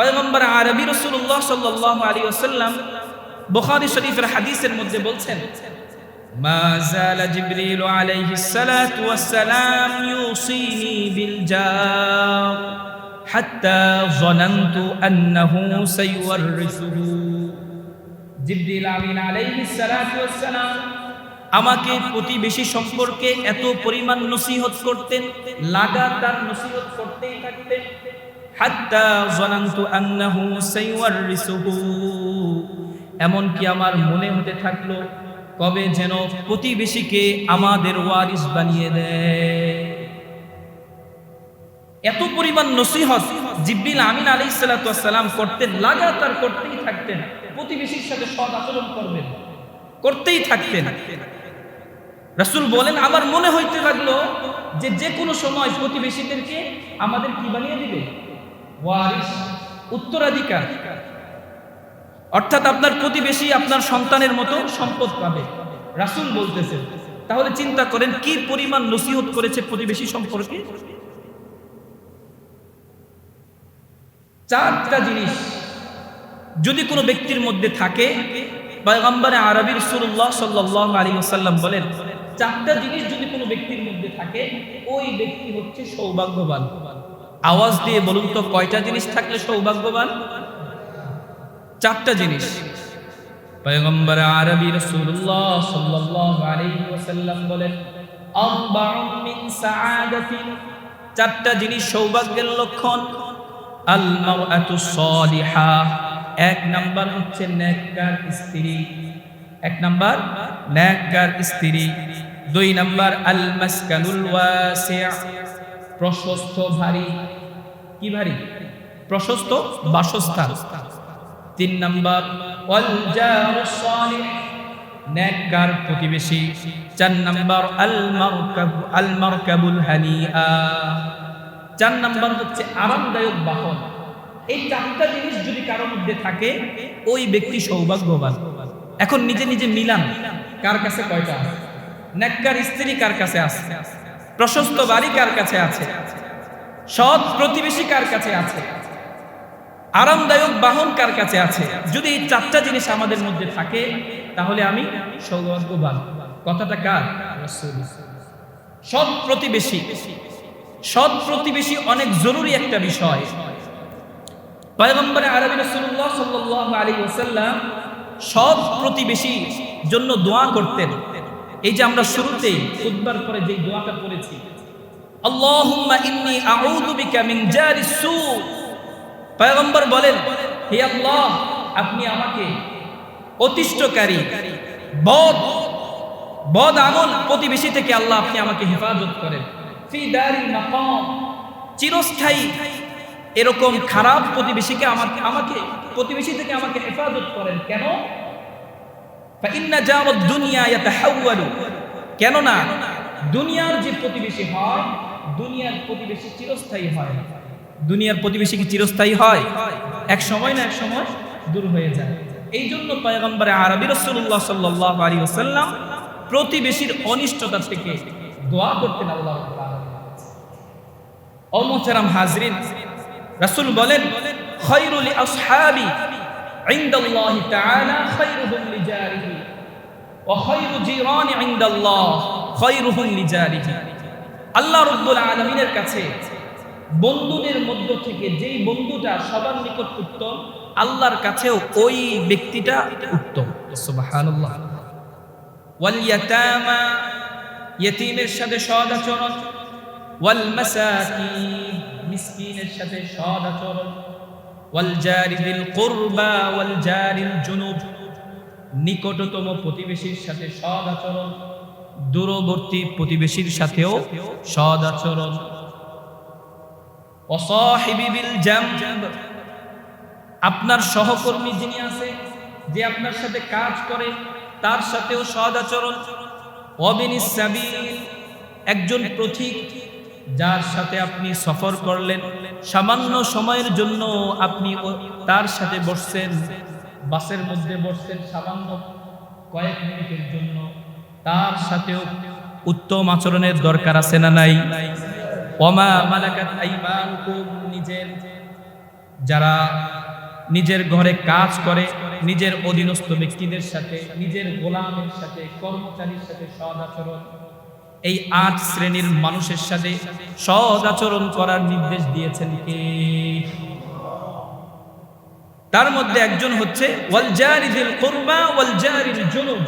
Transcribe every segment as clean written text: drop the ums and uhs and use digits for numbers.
পয়গম্বর আরবি রাসূলুল্লাহ সাল্লাল্লাহু আলাইহি ওয়াসাল্লাম বুখারী শরীফের হাদিসের মধ্যে বলছেন, মা যালা জিবরিল আলাইহিস সালাতু ওয়াস সালাম ইউসিনি বিল জার হাত্তা যানানতু আন্নাহু সাইওয়ারিসুহু। জিবরিল আমিন আলাইহিস সালাতু ওয়াস সালাম আমাকে প্রতিবেশী সম্পর্কে এত পরিমাণ নসিহত করতেন, লাগাতার নসিহত করতেই থাকতেন, হাত্তা যানানতু আন্নাহু সাইওয়ারিসুহু, এমন কি আমার মনে হতে থাকলো কবে যেন প্রতিবেশীকে আমাদের ওয়ারিস বানিয়ে দেয়। এত পরিমাণ নসিহত জিবরিল আমিন আলাইহিস সালাতু ওয়াস সালাম করতেন, লাগাতার করতেই থাকতেন। প্রতিবেশীর সাথে সৎ আচরণ করবেন, করতেই থাকতেন। রাসূল বলেন, আমার মনে হইতে লাগলো যে কোনো সময় প্রতিবেশীদেরকে আমাদের কি বানিয়ে দিবে, ওয়ারিস, উত্তরাধিকার। অর্থাৎ আপনার প্রতিবেশী আপনার সন্তানের মতো সম্পদ পাবে, রাসূল বলতেছেন। তাহলে চিন্তা করেন কি পরিমাণ নসিহত করেছে প্রতিবেশী সম্পর্কে। চারটা জিনিস যদি কোনো ব্যক্তির মধ্যে থাকে, পয়গম্বর আরবি রাসূলুল্লাহ সাল্লাল্লাহু আলাইহি ওয়াসাল্লাম বলেন, চারটা জিনিস যদি কোনো ব্যক্তির মধ্যে থাকে, ওই ব্যক্তি হচ্ছে সৌভাগ্যবান। আওয়াজ দিয়ে বলুন তো, কয়টা জিনিস থাকলে সৌভাগ্যবান? চারটা জিনিস। পয়গম্বর আরবি রাসূলুল্লাহ সাল্লাল্লাহু আলাইহি ওয়াসাল্লাম বলেন, আরবাউন মিন সাআদাতিন, চারটা জিনিস সৌভাগ্যের লক্ষণ। আল মারআতুস সালিহা, এক নাম্বার হচ্ছে নেককার স্ত্রী, এক নাম্বার নেককার স্ত্রী। দুই নাম্বার আল মাসকানুল ওয়াসি', প্রশস্ত ভারী, কি ভারী? প্রশস্ত বাসস্থান। তিন নাম্বার ওয়াল জারুস সালিহ, নেককার প্রতিবেশী। চার নাম্বার আল মারকাবুল হানিআ, চার নাম্বার হচ্ছে আরামদায়ক বাহন। এই চারটা জিনিস যদি কারোর মধ্যে থাকে, ওই ব্যক্তি সৌভাগ্যবান। এখন নিজে নিজে মিলান, কার কাছে কয়টা আছে? নেককার স্ত্রী কার কাছে আছে? প্রশস্ত বাড়ি কার কাছে আছে? সৎ প্রতিবেশী কার কাছে আছে? আরামদায়ক বাহন কার কাছে আছে? যদি এই চারটা জিনিস আমাদের মধ্যে থাকে, তাহলে আমি সৌভাগ্যবান। কথাটা কার? রাসূল। সৎ প্রতিবেশী, সৎ প্রতিবেশী অনেক জরুরি একটা বিষয়। পয়গম্বর আরবি রাসূলুল্লাহ সাল্লাল্লাহু আলাইহি ওয়াসাল্লাম সৎ প্রতিবেশীর জন্য দোয়া করতেন। এই যে আমরা শুরুতেই খুতবার পরে যে দোয়াটা পড়েছি, আল্লাহুম্মা ইন্নী আউযু বিকা মিন জারিস সু, পয়গম্বর বলেন, হে আল্লাহ, আপনি আমাকে অতিষ্ঠকারী বদ আমল প্রতিবেশী থেকে আল্লাহ আপনি আমাকে হেফাজত করেন। ফি দারিল মাকাম, চিরস্থায়ী এরকম খারাপ প্রতিবেশীকে আমাকে প্রতিবেশী থেকে আমাকে হেফাজত করেন। কেন? ফা ইন্না জারুদ দুনিয়া ইয়াতাহাওয়ালু, কেন না দুনিয়ার যে প্রতিবেশী হয়, দুনিয়ার প্রতিবেশী চিরস্থায়ী হয় না। দুনিয়ার প্রতিবেশী কি চিরস্থায়ী হয়? এক সময় না এক সময় দূর হয়ে যায়। এই জন্য পয়গম্বর আরবি রাসূলুল্লাহ সাল্লাল্লাহু আলাইহি ওয়াসাল্লাম প্রতিবেশীর অনিষ্টতা থেকে দোয়া করতেন আল্লাহ রাব্বুল আলামিন। ও মুহতারাম হাজরিন, রাসূল বলেন, খায়রুল আসহাবি ইনদাল্লাহি তাআলা খায়রুহুম লিজারিহি ওয়া খায়রু জিরানি ইনদাল্লাহ খায়রুহুম লিজারিহি। আল্লাহ রাব্বুল আলামিনের কাছে বন্ধুদের মধ্য থেকে যেই বন্ধুটা সবার নিকট উত্তম, আল্লাহর কাছেও ওই ব্যক্তিটা উত্তম। সুবহানাল্লাহ। ওয়াল ইয়াতামা, ইয়তীমের সাথে সৎ আচরণ। ওয়াল মাসাকিন, মিসকিনের সাথে সৎ আচরণ। ওয়াল জারি বিল কুরবা ওয়াল জারিল জুনুব, নিকটতম প্রতিবেশীর সাথে সৎ আচরণ, দূরবর্তী প্রতিবেশীর সাথেও সৎ আচরণ। ওয়াসাহিবি বিল জামব, আপনার সহকর্মী যিনি আছে, যে আপনার সাথে কাজ করে, তার সাথেও সৎ আচরণ। ওয়াবিনিস সাবিল, একজন পথিক যার সাথে আপনি সফর করলেন, সামান্য সময়ের জন্য আপনি তার সাথে বসছেন, বাসের মধ্যে বসছেন সামান্য কয়েক মিনিটের জন্য, তার সাথেও উত্তম আচরণের দরকার আছে না নাই? ওমা মালাকাত আইমানুকুম, নিজের যারা নিজের ঘরে কাজ করে, নিজের অধীনস্থ ব্যক্তিদের সাথে, নিজের গোলামের সাথে, কর্মচারীর সাথে সৎ আচরণ, এই 8 শ্রেণীর মানুষের সাথে সৎ আচরণ করার নির্দেশ দিয়েছেন কে? তার মধ্যে একজন হচ্ছে ওয়াল জারি যিল কুরবা ওয়াল জারিল জুনুব,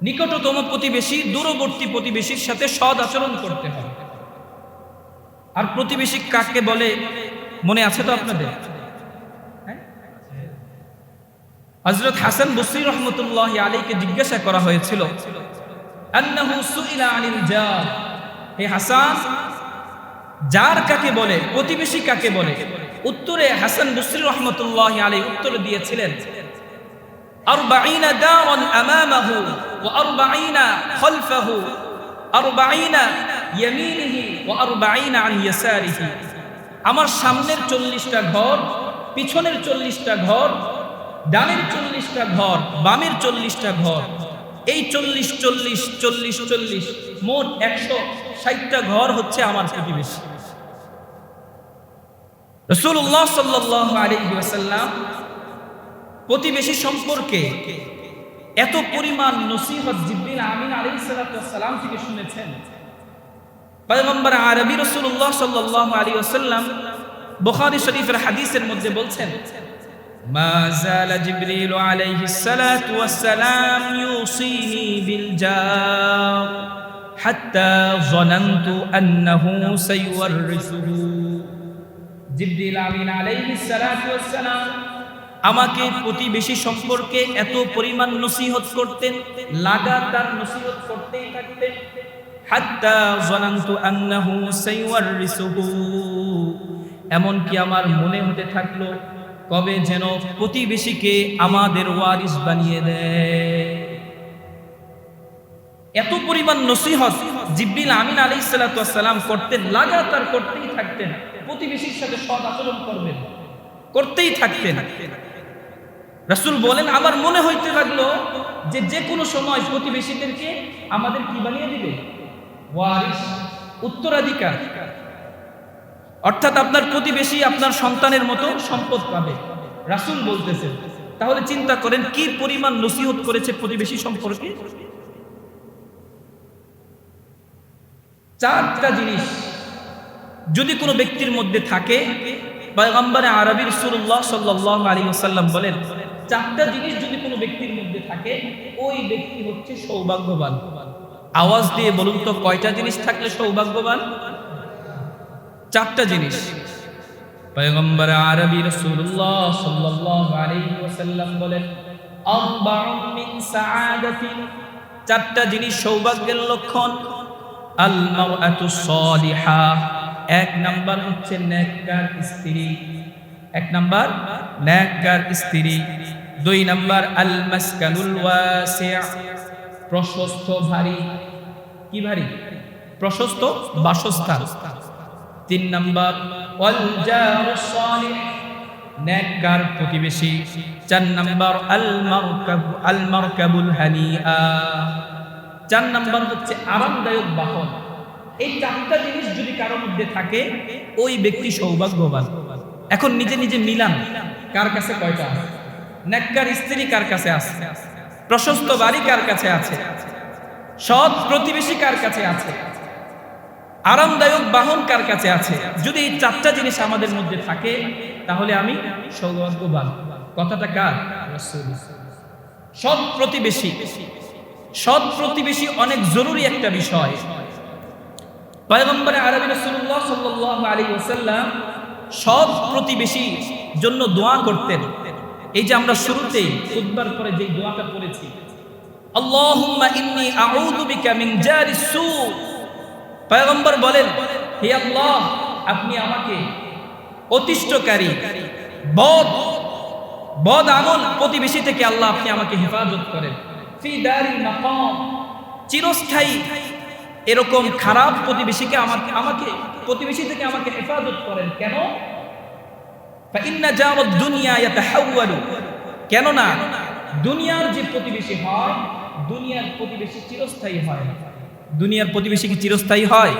নিকটতম প্রতিবেশী, দূরবর্তী প্রতিবেশীর সাথে সৎ আচরণ করতে হবে। আর প্রতিবেশী কাকে বলে মনে আছে তো আপনাদের? হযরত হাসান বসরি রাহমাতুল্লাহি আলাইহিকে জিজ্ঞাসা করা হয়েছিল, আন্নাহু সুইলা আনিল জার, হে হাসান, জার কাকে বলে, প্রতিবেশী কাকে বলে? উত্তরে হাসান বসরি রাহমাতুল্লাহি আলাইহি উত্তর দিয়েছিলেন, 40 দারান আমামাহু ওয়া 40 খালফাহু, 40 ইয়ামিনিহি ওয়া 40 আন ইয়াসারিহি। আমার সামনের 40টা ঘর, পিছনের 40টা ঘর, ডানের 40টা ঘর, বামের 40টা ঘর, এই 40 40 40 40 মোট 160টা ঘর হচ্ছে আমার প্রতিবেশী। রাসূলুল্লাহ সাল্লাল্লাহু আলাইহি ওয়াসাল্লাম প্রতিবেশী সম্পর্কে এত পরিমাণ নসিহত জিবরিল আমিন আলাইহিস সালাতু ওয়াস সালাম থেকে শুনেছেন। পয়গম্বর আরবি রাসূলুল্লাহ সাল্লাল্লাহু আলাইহি ওয়াসাল্লাম বুখারী শরীফের হাদিসের মধ্যে বলছেন, মা যালা জিবরিল আলাইহিস সালাতু ওয়াস সালাম ইউসিনি বিল জার হাত্তা যানানতু আন্নাহু সাইওয়ারিসুহু। জিবরিল আমিন আলাইহিস সালাতু ওয়াস সালাম আমাকে প্রতিবেশী সম্পর্কে এত পরিমাণ নসিহত করতেন, লাগাতার নসিহত করতেই থাকতেন, হাত্তা যানানতু আন্নাহু সাইওয়ারিসুহু, এমন কি আমার মনে হতে থাকলো কবে যেন প্রতিবেশীকে আমাদের ওয়ারিস বানিয়ে দেয়। এত পরিমাণ নসিহত জিবরিল আমিন আলাইহিস সালাতু ওয়াস সালাম করতেন, লাগাতার করতেই থাকতেন, প্রতিবেশীর সাথে সৎ আচরণ করবেন, করতেই থাকতেন। রাসূল বলেন, আমার মনে হইতে লাগলো যে কোনো সময় প্রতিবেশীদেরকে আমাদের কি বানিয়ে দিবে? ওয়ারিস, উত্তরাধিকার। অর্থাৎ আপনার প্রতিবেশী আপনার সন্তানের মতো সম্পদ পাবে, রাসূল বলতেছেন। তাহলে চিন্তা করেন কি পরিমাণ নসিহত করেছে প্রতিবেশী সম্পর্কে। 4টা জিনিস যদি কোনো ব্যক্তির মধ্যে থাকে, পয়গম্বর আরবি রাসূলুল্লাহ সাল্লাল্লাহু আলাইহি ওয়াসাল্লাম বলেন, 4টা জিনিস যদি কোনো ব্যক্তির মধ্যে থাকে, ওই ব্যক্তি হচ্ছে সৌভাগ্যবান। আওয়াজ দিয়ে বলুন তো, কয়টা জিনিস থাকলে সৌভাগ্যবান? 4টা জিনিস। পয়গম্বর আরবি রাসূলুল্লাহ সাল্লাল্লাহু আলাইহি ওয়াসাল্লাম বলেন, আরবাউন মিন সাআদাতিন, 4টা জিনিস সৌভাগ্যের লক্ষণ। আল মারআতু সালিহা, 1 নাম্বার হচ্ছে নেককার স্ত্রী, 1 নাম্বার নেককার স্ত্রী। 2 নাম্বার আল মাসকানুল ওয়াসি', প্রশস্ত ভারী, কি ভারী? প্রশস্ত বাসস্থান। 3 নাম্বার ওয়াল জারুস সালিহ, নেককার প্রতিবেশী। 4 নাম্বার আল মারকাবুল হানিআ, 4 নাম্বার হচ্ছে আরামদায়ক বাহন। এই 4টা জিনিস যদি কারোর মধ্যে থাকে, ওই ব্যক্তি সৌভাগ্যবান। এখন নিজে নিজে মিলান, কার কাছে কয়টা আছে? নেককার স্ত্রী কার কাছে আছে? প্রশস্ত বাড়ি কার কাছে আছে? সৎ প্রতিবেশী কার কাছে আছে? আরামদায়ক বাহন কার কাছে আছে? যদি এই 4টা জিনিস আমাদের মধ্যে থাকে, তাহলে আমি সৌভাগ্যবান। কথাটা কার? রাসূল। সৎ প্রতিবেশী, সৎ প্রতিবেশী অনেক জরুরি একটা বিষয়। পয়গম্বর আরবি রাসূলুল্লাহ সাল্লাল্লাহু আলাইহি ওয়াসাল্লাম সৎ প্রতিবেশী জন্য দোয়া করতেন। এই যে আমরা শুরুতেই খুতবার পরে যে দোয়াটা পড়েছি, আল্লাহুম্মা ইন্নী আউযু বিকা মিন জারিস সু, পয়গম্বর বলেন, হে আল্লাহ, আপনি আমাকে অতিষ্ঠকারী বদ আমল প্রতিবেশী থেকে আল্লাহ আপনি আমাকে হেফাজত করেন। ফি দারিল মাকাম, চিরস্থায়ী এরকম খারাপ প্রতিবেশীকে আমাকে প্রতিবেশী থেকে আমাকে হেফাজত করেন। কেন? ফাইন্না জারুদ দুনিয়া ইয়াতাহাওয়ালু, কেন না দুনিয়ার যে প্রতিবেশী হয়, দুনিয়ার প্রতিবেশী চিরস্থায়ী হয়। দুনিয়ার প্রতিবেশী কি চিরস্থায়ী হয়?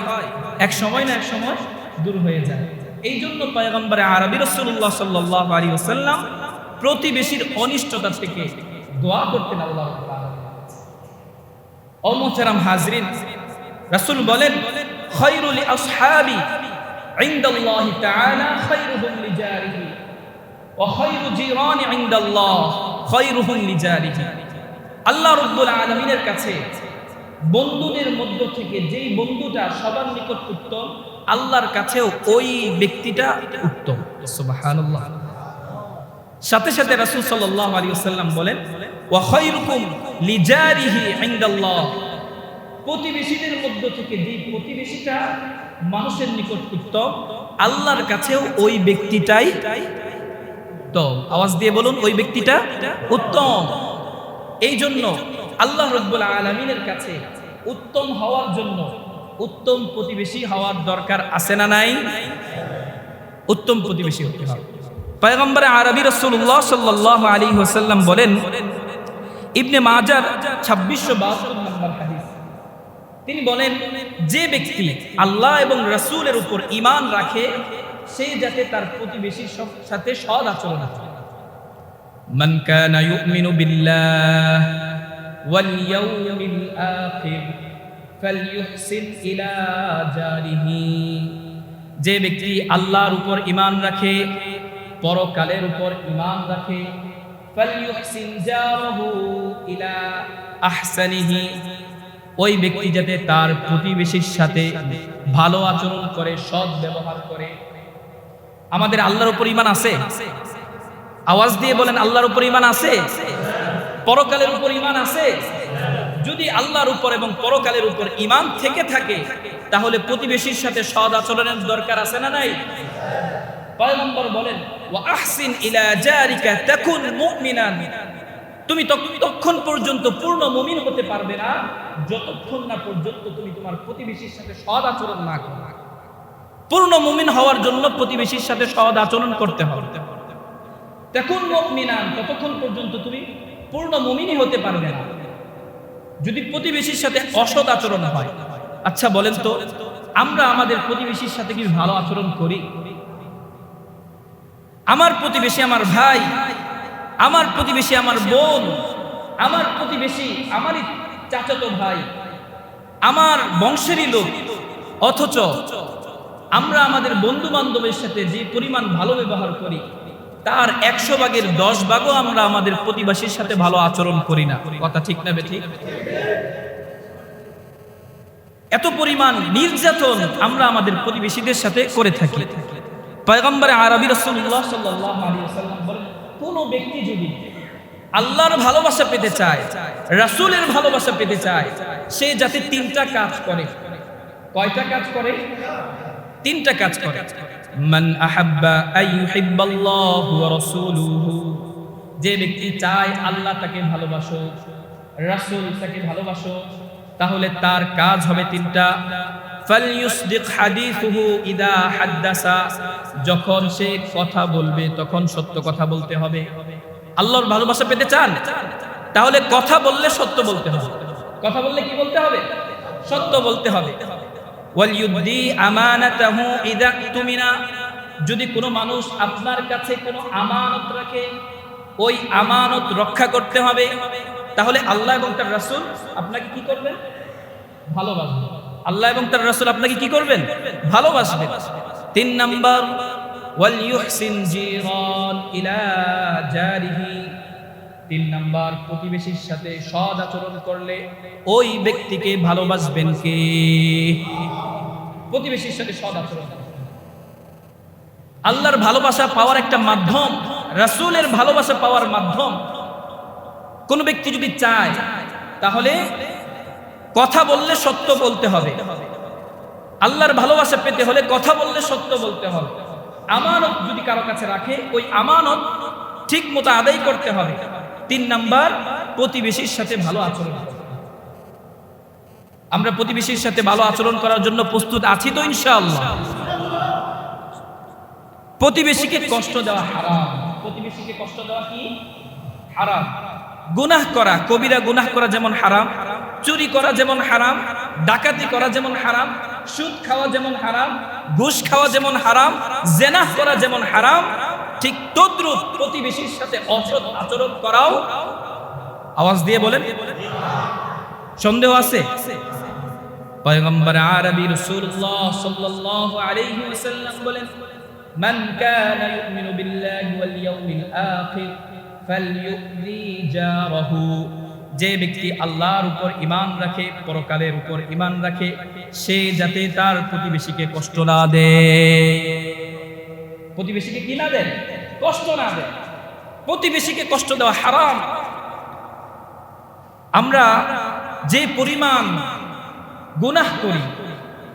এক সময় না এক সময় দূর হয়ে যায়। এই জন্য পয়গম্বর আরবি রাসূলুল্লাহ সাল্লাল্লাহু আলাইহি ওয়াসাল্লাম প্রতিবেশীর অনিষ্টতা থেকে দোয়া করতেন আল্লাহ রাব্বুল আলামিন। ও মুহতারাম হাজরিন, রাসূল বলেন খায়রুল আসহাবি ইনদাল্লাহি তাআলা খায়রুহুম লিজারিহি ওয়া খায়রু জিরানি ইনদাল্লাহ খায়রুহুম লিজারিহি। আল্লাহ রাব্বুল আলামিনের কাছে বন্ধুদের মধ্য থেকে যেই বন্ধুটা সবার নিকট উত্তম, আল্লাহর কাছেও ওই ব্যক্তিটা উত্তম। সুবহানাল্লাহ। সাথে সাথে রাসূল সাল্লাল্লাহু আলাইহি ওয়াসাল্লাম বলেন ওয়া খায়রুকুম লিজারিহি ইনদাল্লাহ, প্রতিবেশীদের মধ্য থেকে যেই প্রতিবেশীটা মানুষের নিকট উত্তম, আল্লাহর কাছেও ওই ব্যক্তিটাই উত্তম। আওয়াজ দিয়ে বলুন, ওই ব্যক্তিটা উত্তম। এই জন্য আল্লাহ রাব্বুল আলামিনের কাছে উত্তম হওয়ার জন্য উত্তম প্রতিবেশী হওয়ার দরকার আছে না নাই? উত্তম প্রতিবেশী হতে হবে। পয়গম্বর আরবি রাসূলুল্লাহ সাল্লাল্লাহু আলাইহি ওয়াসাল্লাম বলেন, ইবনে মাজার 2672 নম্বর হাদিস, তিনি বলেন যে ব্যক্তি আল্লাহ এবং রাসূলের উপর ঈমান রাখে সে যাতে তার প্রতিবেশীর সাথে সৎ আচরণ করে। মান কানা ইউমিনু বিল্লাহ ওয়াল ইয়াউমিল আখির ফালইউহসিন ইলা জারিহি, যে ব্যক্তি আল্লাহর উপর ঈমান রাখে, পরকালের উপর ঈমান রাখে, ফালইউহসিন জারহু ইলা আহসানিহি, ওই ব্যক্তি যাতে তার প্রতিবেশীর সাথে ভালো আচরণ করে, সৎ ব্যবহার করে। আমাদের আল্লাহর উপর ঈমান আছে? আওয়াজ দিয়ে বলেন, আল্লাহর উপর ঈমান আছে? পরকালের উপর ঈমান আছে? যদি আল্লাহর উপর এবং পরকালের উপর ঈমান থেকে থাকে তাহলে প্রতিবেশীর সাথে সৎ আচরণের দরকার আছে না নাই? পয়গম্বর বলেন ওয়া আহসিন ইলা জারিকা তাকুন মুমিনান, তুমি ততক্ষণ পর্যন্ত পূর্ণ মুমিন হতে পারবে না যতক্ষণ না পর্যন্ত তুমি তোমার প্রতিবেশীর সাথে সৎ আচরণ না করো। পূর্ণ মুমিন হওয়ার জন্য প্রতিবেশীর সাথে সৎ আচরণ করতে হবে। তাকুন মুমিনান, ততক্ষণ পর্যন্ত তুমি পূর্ণ মুমিনই হতে পারবে না যদি প্রতিবেশীর সাথে অসৎ আচরণ হয়। আচ্ছা বলেন তো, আমরা আমাদের প্রতিবেশীর সাথে কি ভালো আচরণ করি? আমার প্রতিবেশী আমার ভাই, আমার প্রতিবেশী আমার বোন, আমার প্রতিবেশী আমারই চাচাতো ভাই, আমার বংশেরই লোক, অথচ আমরা আমাদের বন্ধু বান্ধবের সাথে যে পরিমাণ ভালো ব্যবহার করি তার 100 ভাগের 10 ভাগও আমরা আমাদের প্রতিবেশীর সাথে ভালো আচরণ করি না। কথা ঠিক না বেঠিক? এত পরিমাণ নির্যাতন আমরা আমাদের প্রতিবেশীদের সাথে করে থাকি। পয়গম্বর আরবি রাসূলুল্লাহ সাল্লাল্লাহু আলাইহি ওয়াসাল্লাম বলেন, কোন ব্যক্তি যদি আল্লাহর ভালোবাসা পেতে চায়, রাসূলের ভালোবাসা পেতে চায়, সে যাতে 3টা কাজ করে। কয়টা কাজ করে? 3টা কাজ করে। মান আহাব্বা আইয়ুহিব্বাল্লাহু ওয়া রাসূলুহু, যে ব্যক্তি চায় আল্লাহ তাকে ভালোবাসো, রাসূল তাকে ভালোবাসো, তাহলে তার কাজ হবে 3টা। ফালইউসদিক হাদিসুহু ইদা হাদ্দাসা, যখন সে কথা বলবে তখন সত্য কথা বলতে হবে। আল্লাহর ভালোবাসা পেতে চান? তাহলে কথা বললে সত্য বলতে হবে। কথা বললে কি বলতে হবে? সত্য বলতে হবে। ওয়ালইউদ্দি আমানাতাহু ইদা তুমিনা, যদি কোনো মানুষ আপনার কাছে কোনো আমানত রাখে ওই আমানত রক্ষা করতে হবে। তাহলে আল্লাহ এবং তার রাসূল আপনাকে কি করবেন? ভালোবাসবেন। আল্লাহ এবং তার রাসূল আপনাকে কি করবেন? ভালোবাসবেন। 3 নাম্বার, ওয়াল ইউহসিন জিরান ইলা জারিহি, 3 নাম্বার, প্রতিবেশীর সাথে সৎ আচরণ করলে ওই ব্যক্তিকে ভালোবাসবেন কে? প্রতিবেশীর সাথে সৎ আচরণ। আল্লাহর ভালোবাসা পাওয়ার একটা মাধ্যম, রাসূলের ভালোবাসা পাওয়ার মাধ্যম। কোন ব্যক্তি যদি চায় তাহলে কথা বললে সত্য বলতে হবে। আল্লাহর ভালোবাসা পেতে হলে কথা বললে সত্য বলতে হবে। আমানত যদি কারো কাছে রাখে ওই আমানত ঠিক মতো আদায় করতে হবে। 3 নাম্বার, প্রতিবেশীর সাথে ভালো আচরণ। আমরা প্রতিবেশীর সাথে ভালো আচরণ করার জন্য প্রস্তুত আছি তো ইনশাআল্লাহ? প্রতিবেশীকে কষ্ট দেওয়া হারাম। প্রতিবেশীকে কষ্ট দেওয়া কি হারাম? গুনাহ করা, কবিরা গুনাহ করা যেমন হারাম, চুরি করা যেমন হারাম, ডাকাতি করা যেমন হারাম, সুদ খাওয়া যেমন হারাম, ঘুষ খাওয়া যেমন হারাম, জেনাহ করা যেমন হারাম, ঠিক তদ্রুপ প্রতিবেশীর সাথে অসৎ আচরণ করাও। আওয়াজ দিয়ে বলেন, সন্দেহ আছে? পয়গম্বর আরবী রাসূলুল্লাহ সাল্লাল্লাহু আলাইহি ওয়াসাল্লাম বলেন, মান কানা ইউমিনু বিল্লাহি ওয়াল ইয়াউমিল আখির ফালইউযি জারাহু। যে ব্যক্তি আল্লাহর উপর ঈমান রাখে, পরকালের উপর ঈমান রাখে, সে যাতে তার প্রতিবেশীকে কষ্ট না দেয়। প্রতিবেশীকে কি না দেয়? কষ্ট না দেয়। প্রতিবেশীকে কষ্ট দেওয়া হারাম। আমরা যে পরিমাণ গুনাহ করি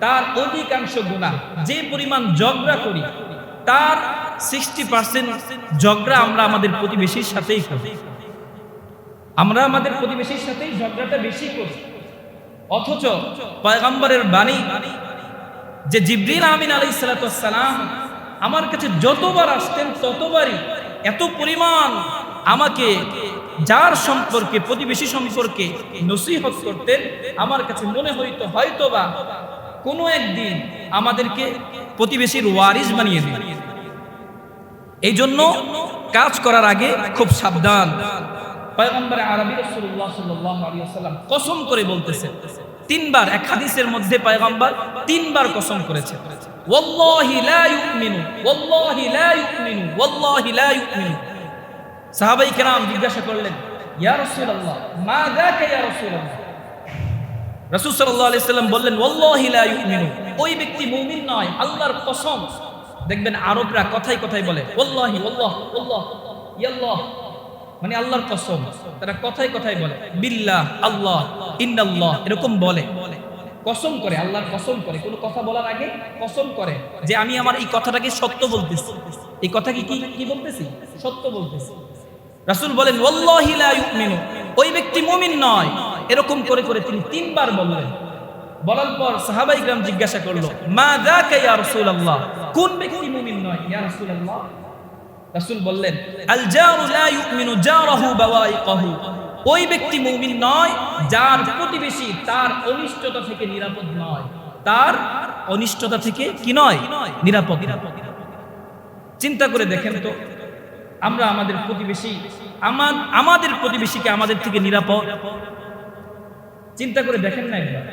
তার অধিকাংশ গুনাহ, যে পরিমাণ ঝগড়া করি তার 60% ঝগড়া আমরা আমাদের প্রতিবেশীর সাথেই করি। আমরা আমাদের প্রতিবেশীর সাথেই ঝগড়াটা বেশি করি। অথচ পয়গম্বরের বাণী যে জিবরিল আমিন আলাইহিস সালাতু ওয়াস সালাম আমার কাছে যতবার আসতেন ততবারই এত পরিমাণ আমাকে যার সম্পর্কে, প্রতিবেশী সম্পর্কে নসিহত করতেন, আমার কাছে মনে হইতো হয়তোবা কোনো একদিন আমাদেরকে প্রতিবেশীর ওয়ারিস বানিয়ে দিবেন। এই জন্য কাজ করার আগে খুব সাবধান। পয়গম্বর আরবী রাসূলুল্লাহ সাল্লাল্লাহু আলাইহি ওয়াসাল্লাম কসম করে বলতেছেন, তিনবার, এক হাদিসের মধ্যে পয়গম্বর তিনবার কসম করেছেন, ওয়াল্লাহি লা ইউমিনু, ওয়াল্লাহি লা ইউমিনু, ওয়াল্লাহি লা ইউমিনু। সাহাবায়ে কেরাম জিজ্ঞাসা করলেন, ইয়া রাসূলুল্লাহ, মা যাকা ইয়া রাসূলুল্লাহ? রাসূল সাল্লাল্লাহু আলাইহি ওয়াসাল্লাম বললেন, ওয়াল্লাহি লা ইউমিনু, ওই ব্যক্তি মুমিন নয়, আল্লাহর কসম। দেখবেন আরবরা কথায় কথায় বলে ওয়াল্লাহি, ওয়াল্লাহ, ওয়াল্লাহ, ইয়াল্লাহ, মানে আল্লাহর কসম। তারা কথায় কথায় বলে বিল্লাহ, আল্লাহ, ইন্নাল্লাহ, এরকম বলে, কসম করে, আল্লাহর কসম করে। কোনো কথা বলার আগে কসম করে যে আমি আমার এই কথাটাকে সত্য বলতেছি, এই কথা কি বলতেছি? সত্য বলতেছি। রাসূল বলেন ওয়াল্লাহি লা ইউমিনু, ওই ব্যক্তি মুমিন নয়। এরকম করে করে তিনি তিনবার বললেন। বলার পর সাহাবায়ে কিরাম জিজ্ঞাসা করলো, মা যাকা ইয়া রাসূলুল্লাহ, কোন ব্যক্তি মুমিন নয় ইয়া রাসূলুল্লাহ? রাসূল বললেন, আল জারু লা ইউমিনু জারাহু বাওয়াইকাহু, ওই ব্যক্তি মুমিন নয় যার প্রতিবেশী তার অনিষ্টতা থেকে নিরাপদ নয়, তার অনিষ্টতা থেকে কি নয়? নিরাপদ। চিন্তা করে দেখেন তো, আমরা আমাদের প্রতিবেশী, আমাদের প্রতিবেশীকে আমাদের থেকে নিরাপদ? চিন্তা করে দেখেন না একবার,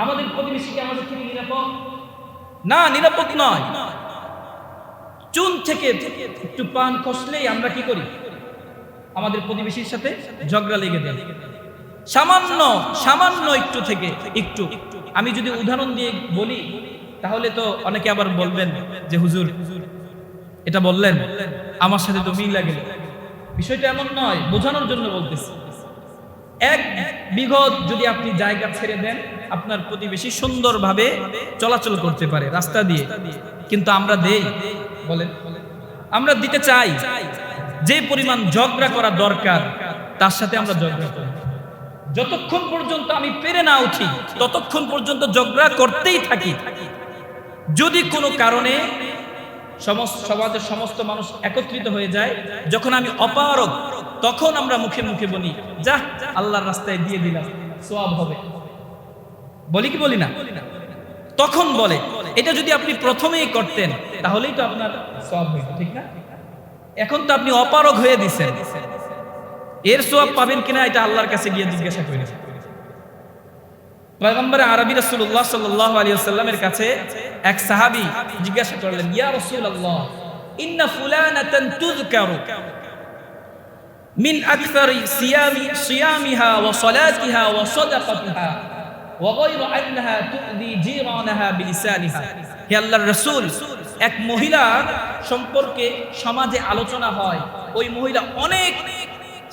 আমাদের প্রতিবেশীকে আমাদের থেকে নিরাপদ? না, নিরাপদ নয়। চুন থেকে একটু পান খসলেই আমরা কি করি? আমাদের প্রতিবেশীর সাথে ঝগড়া লেগে যায়। সামান্য একটু থেকে একটু। আমি যদি উদাহরণ দিয়ে বলি তাহলে তো অনেকে আবার বলবেন যে হুজুর এটা বললেন, আমার সাথে তো মিল লাগে। বিষয়টা এমন নয়, বোঝানোর জন্য বলতেছি। এক বিঘত যদি আপনি জায়গা ছেড়ে দেন, আপনার প্রতিবেশী সুন্দরভাবে চলাচল করতে পারে রাস্তা দিয়ে, কিন্তু আমরা দেই? বলেন, আমরা দিতে চাই। যে পরিমাণ ঝগড়া করা দরকার তার সাথে আমরা ঝগড়া করি। যতক্ষণ পর্যন্ত আমি পেরে না উঠি ততক্ষণ পর্যন্ত ঝগড়া করতেই থাকি। যদি কোনো কারণে সমাজের সমস্ত মানুষ একত্রিত হয়ে যায়, যখন আমি অপারগ, তখন আমরা মুখে মুখে বলি, যা আল্লাহর রাস্তায় দিয়ে দিলাম, সওয়াব হবে। বলি কি বলি না? তখন বলে, এটা যদি আপনি প্রথমেই করতেন তাহলেই তো আপনার সওয়াব হইত, ঠিক না? এখন তো আপনি অপারগ হয়ে দিছেন, এর সওয়াব পাবেন কিনা এটা আল্লাহর কাছে গিয়ে জিজ্ঞাসা করেন। পয়গম্বর আরবী রাসূলুল্লাহ সাল্লাল্লাহু আলাইহি ওয়াসাল্লামের কাছে এক সাহাবী জিজ্ঞাসা করলেন, ইয়া রাসূলুল্লাহ, ইন্না ফুলানাতান তুযকারু মিন আকসারি সিয়ামিহা ওয়া সালাতিহা ওয়া সাদাকাতিহা ওয়া গায়রু আন্নাহা তুযি জিরানাহা বিলিসানিহা। হে আল্লাহর রাসূল, এক মহিলা সম্পর্কে সমাজে আলোচনা হয়, ওই মহিলা অনেক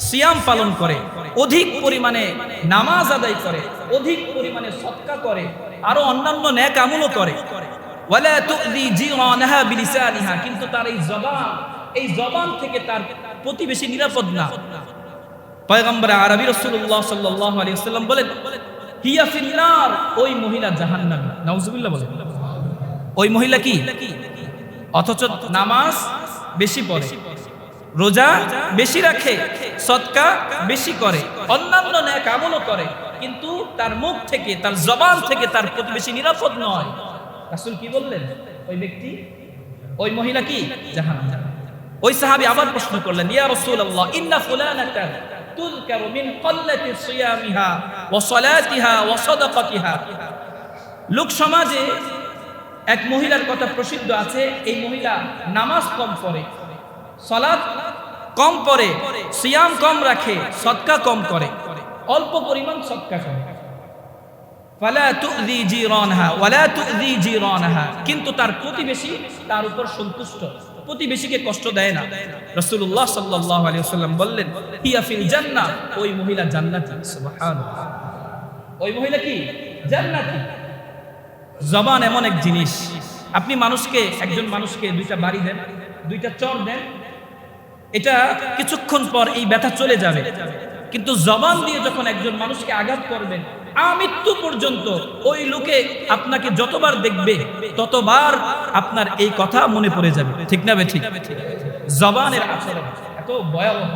সিয়াম পালন করে, অধিক পরিমাণে নামাজ আদায় করে, অধিক পরিমাণে সদকা করে, আরো অন্যান্য নেক আমলও করে। ওয়ালা তুযি জিরানাহা বিলিসানিহা, কিন্তু তার এই জবান থেকে তার প্রতিবেশী নিরাপদ না। পয়গম্বর আরবী রাসূলুল্লাহ সাল্লাল্লাহু আলাইহি ওয়াসাল্লাম বলেন, হিয়া ফিন্নার, ওই মহিলা জাহান্নামী। নাউজুবিল্লাহ বলেন। ওই মহিলা কি? অথচ নামাজ বেশি পড়ে, রোজা বেশি রাখে, সদকা বেশি করে, অন্যান্য নেক আমলও করে, কিন্তু তার মুখ থেকে, তার জবান থেকে তার প্রতিবেশী নিরাপদ নয়। রাসূল কি বললেন? ওই ব্যক্তি, ওই মহিলা কি জাহান্নামী। ওই সাহাবী আবার প্রশ্ন করলেন, ইয়া রাসূলুল্লাহ, ইন্না ফুলানাতা তুযকারু মিন ক্বাল্লাতি সিয়ামিহা ওয়া সালাতিহা ওয়া সাদাকাতিহা। লোক সমাজে এক মহিলার কথা প্রসিদ্ধ আছে, এই মহিলা নামাজ কম পড়ে, সালাত কম পড়ে, সিয়াম কম রাখে, সদকা কম করে, অল্প পরিমাণ সদকা করে। ফালা তুযি জিরানহা ওয়ালা তুযি জিরানহা, কিন্তু তার প্রতিবেশী তার উপর সন্তুষ্ট, প্রতিবেশীকে কষ্ট দেয় না। রাসূলুল্লাহ সাল্লাল্লাহু আলাইহি ওয়াসাল্লাম বললেন, হিয়া ফিল জান্নাহ, ওই মহিলা জান্নাতি। সুবহানাল্লাহ, ওই মহিলা কি জান্নাতি। জবান এমন এক জিনিস, আপনি মানুষকে, একজন মানুষকে দুইটা বাড়ি দেন, দুইটা চর দেন, এটা কিছুক্ষণ পর এই ব্যথা চলে যাবে, কিন্তু জবান দিয়ে যখন একজন মানুষকে আঘাত করবেন, আমৃত্যু পর্যন্ত ওই লোকে আপনাকে যতবার দেখবে ততবার আপনার এই কথা মনে পড়ে যাবে। ঠিক না ঠিক? জবানের আচরণ এত ভয়াবহ।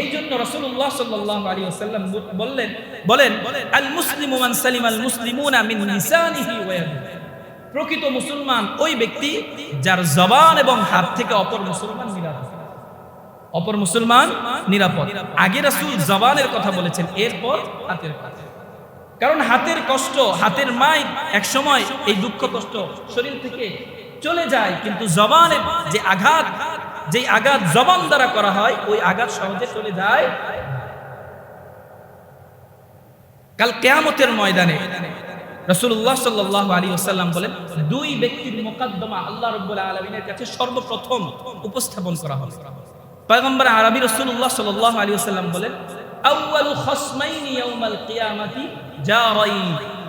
এই জন্য রাসূলুল্লাহ সাল্লাল্লাহু আলাইহি ওয়াসাল্লাম বলেন আল মুসলিমু মান সালিমাল মুসলিমুনা মিন লিসানিহি ওয়া ইয়াদিহি। প্রকৃত মুসলমান ওই ব্যক্তি যার জবান এবং হাত থেকে অপর মুসলমান নিরাপদ। অপর মুসলমান নিরাপদ। আগে রাসূল জবানের কথা বলেছেন, এরপর হাতের কথা। কারণ হাতের কষ্ট, হাতের মাই এক সময় এই দুঃখ কষ্ট শরীর থেকে চলে যায়, কিন্তু জবানের যে আঘাত, যেই আঘাত জবান দ্বারা করা হয়, ওই আঘাত সহজে চলে যায়। কাল কিয়ামতের ময়দানে রাসূলুল্লাহ সাল্লাল্লাহু আলাইহি ওয়াসাল্লাম বলেন, দুই ব্যক্তির মুকদ্দমা আল্লাহ রাব্বুল আলামিনের কাছে সর্বপ্রথম উপস্থাপন করা হবে। পয়গম্বর আরবি রাসূলুল্লাহ সাল্লাল্লাহু আলাইহি ওয়াসাল্লাম বলেন, আউয়ালু খাসমাইনি ইয়াউমাল কিয়ামাতি জারাইন।